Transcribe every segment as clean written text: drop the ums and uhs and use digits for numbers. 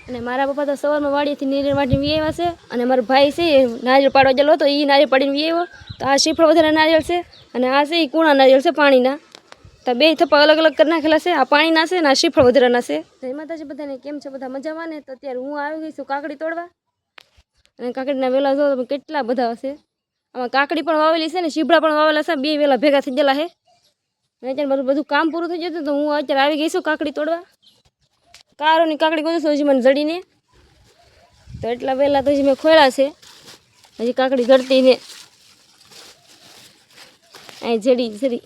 અને મારા પપ્પા તો સવારમાં વાડીથી નીરણ વાટીને વી આવ્યા છે અને મારો ભાઈ છે એ નારિયેળ પાડવા ગયેલો હતો, એ નારિયેળ પાડીને વી આવ્યો. તો આ શ્રીફળ વધારે નારિયેળ છે અને આ છે એ કૂણા નારિયેળ છે પાણીના. તો બે થપ્પા અલગ અલગ કરી નાખેલા છે, આ પાણીના છે અને આ શ્રીફળ વધારાના છે. જય માતાજી બધાને, કેમ છે બધા મજામાં ને? તો અત્યારે હું આવી ગઈ છું કાકડી તોડવા અને કાકડીના વેલા જો તમે કેટલા બધા હશે. આમાં કાકડી પણ વાવેલી છે ને શીભડા પણ વાવેલા છે, બે વેલા ભેગા થઈ ગયેલા છે. અને અત્યારે મારું બધું કામ પૂરું થઈ જતું તો હું અત્યારે આવી ગઈ છું કાકડી તોડવા. કારોની કાકડી ગોતું છું હજી મને જડીને, તો એટલા વહેલા તો હજી મેં ખોળ્યા છે, હજી કાકડી જડતી ને અહીં જડી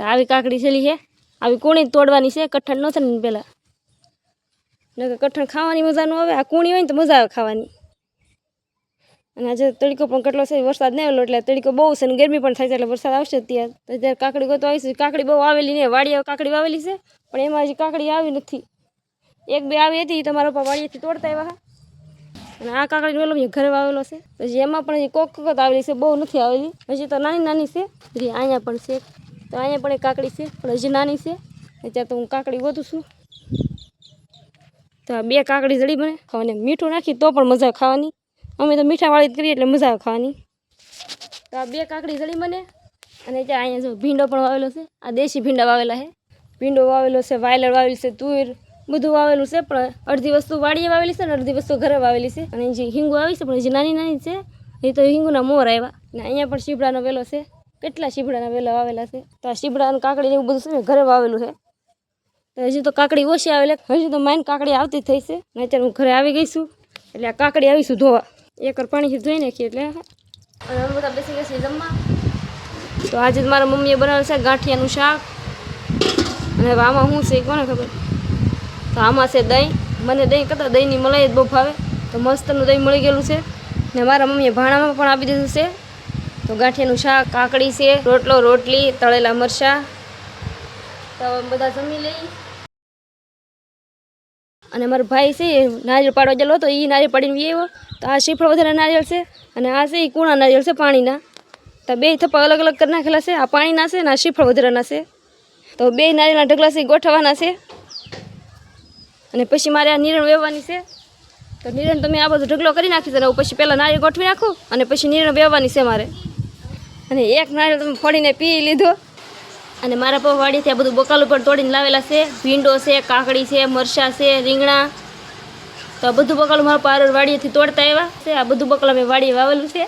આવી કાકડી છેલી છે. આવી કૂણી તોડવાની છે, કઠણ ન થાય ને પહેલાં, નકર કઠણ ખાવાની મજા ન આવે. આ કૂણી હોય ને તો મજા આવે ખાવાની. અને આજે તડકો પણ કેટલો છે, વરસાદ નહીં આવેલો એટલે તડકો બહુ છે ને ગરમી પણ થાય છે, એટલે વરસાદ આવશે ત્યાં તો ત્યારે કાકડી ગોતો આવીશું. કાકડી બહુ આવેલી નહીં, વાડીએ કાકડી વાવેલી છે પણ એમાં હજી કાકડી આવી નથી. એક બે આવી હતી તો મારા પપ્પા વાડીએથી તોડતા આવ્યા. અને આ કાકડી વેલો ઘરે વાવેલો છે, પછી એમાં પણ હજી કોક આવેલી છે, બહુ નથી આવેલી, હજી તો નાની નાની છે. હજી અહીંયા પણ છે, તો અહીંયા પણ એક કાકડી છે પણ હજી નાની છે. અત્યારે તો હું કાકડી ગોતું છું. તો આ બે કાકડી જડી બને ખાવાની, મીઠું નાખી તો પણ મજા ખાવાની. અમે તો મીઠાવાળી જ કરીએ એટલે મજા આવે ખાવાની. તો આ બે કાકડી જડી બને. અને ત્યાં અહીંયા જો ભીંડો પણ વાવેલો છે, આ દેશી ભીંડા વાવેલા છે. ભીંડો વાવેલો છે, વાયલર વાવેલી છે, તુર બધું વાવેલું છે. પણ અડધી વસ્તુ વાડીએ વાવેલી છે ને અડધી વસ્તુ ઘરે વાવેલી છે. અને જે હિંગુ આવી છે પણ હજી નાની નાની છે, એ તો હિંગુના મોર આવ્યા. ને અહીંયા પણ શીભડાનો વેલો છે, કેટલા શીભડાના વેલા વાવેલા છે. તો આ શીભડાનું કાકડી એવું બધું છે ને ઘરે વાવેલું છે. તો હજી તો કાકડી ઓછી આવેલી, હજી તો માઇન કાકડી આવતી થઈ છે. ને અત્યારે હું ઘરે આવી ગઈ છું એટલે આ કાકડી આવીશું ધોવા. એકર પાણીથી ધોઈ નાખીએ એટલે. અને અમે બધા બેસી ગયા છીએ જમવા. તો આજે મારા મમ્મીએ બનાવેલું છે ગાંઠિયાનું શાક. અને હવે આમાં શું છે કોને ખબર. તો આમાં છે દહીં. મને દહીં કરતાં દહીંની મલાઈ જ બહુ ભાવે, તો મસ્તનું દહીં મળી ગયેલું છે. ને મારા મમ્મીએ ભાણામાં પણ આપી દીધું છે. તો ગાંઠિયાનું શાક, કાકડી છે, રોટલો, રોટલી, તળેલા મરચાં. તો બધા જમી લઈ. અને મારો ભાઈ છે એ નારિયેળ પાડવા ગયેલો હતો, એ નારિયેળ પાડીને વી આવ્યો. તો આ શ્રીફળ વધારે નારિયેળ છે અને આ છે એ કૂણા નારિયેળ છે પાણીના. તો બે થપ્પા અલગ અલગ કરી નાખેલા છે, આ પાણીના છે ને આ શ્રીફળ વધારાના છે. તો બે નારિયેળના ઢગલા છે એ ગોઠવવાના છે. અને પછી મારે આ નીરણ વેવવાની છે. તો નીરણ તમે આ બધો ઢગલો કરી નાખી દો, પછી પહેલાં નારિયેળ ગોઠવી નાખું અને પછી નીરણ વેવવાની છે મારે. અને એક નારિયેળ તમે ફોડીને પી લીધો. અને મારા પપ્પા વાડીથી આ બધું બકાલું પણ તોડીને લાવેલા છે. ભીંડો છે, કાકડી છે, મરચાં છે, રીંગણા. તો આ બધું બકાલું મારા પાર વાડીએથી તોડતા આવ્યા છે. આ બધું બકાલું મેં વાડીએ વાવેલું છે.